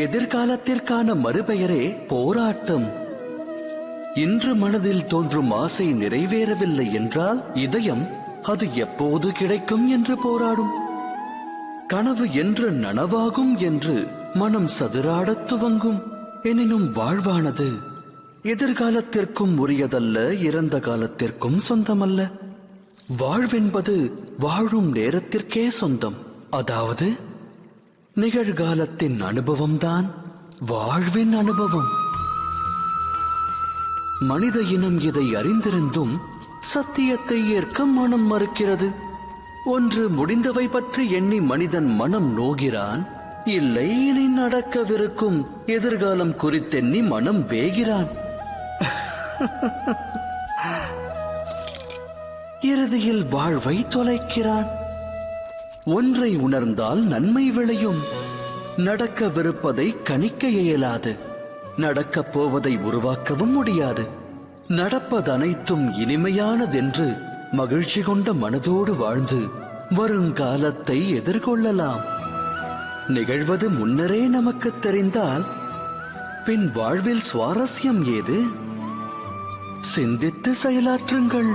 எதிர்காலத்திற்கான மறுபெயரே போராட்டம். இன்று மனதில் தோன்றும் ஆசை நிறைவேறவில்லை என்றால் இதயம் அது எப்போது கிடைக்கும் என்று போராடும். கனவு என்று நனவாகும் என்று மனம் சதுராடத் துவங்கும். எனினும் வாழ்வானது எதிர்காலத்திற்கும் உரியதல்ல, இறந்த காலத்திற்கும் சொந்தமல்ல. வாழ்வென்பது வாழும் நேரத்திற்கே சொந்தம். அதாவது நிகழ்காலத்தின் அனுபவம்தான் வாழ்வின் அனுபவம். மனித இனம் இதை அறிந்திருந்தும் சத்தியத்தை ஏற்க மனம் மறுக்கிறது. ஒன்று முடிந்தவை பற்றி எண்ணி மனிதன் மனம் நோகிறான், இல்லை இனி நடக்கவிருக்கும் எதிர்காலம் குறித்தெண்ணி மனம் வேகிறான். இறுதியில் வாழ்வை தொலைக்கிறான். ஒன்றை உணர்ந்தால் நன்மை விளையும். நடக்கவிருப்பதை கணிக்க இயலாது, நடக்கப் போவதை உருவாக்கவும் முடியாது. நடப்பதனைத்தும் இனிமையானதென்று மகிழ்ச்சி கொண்ட மனதோடு வாழ்ந்து வருங்காலத்தை எதிர்கொள்ளலாம். நிகழ்வது முன்னரே நமக்கு தெரிந்தால் பின் வாழ்வில் சுவாரஸ்யம் ஏது? சிந்தித்து செயலாற்றுங்கள்.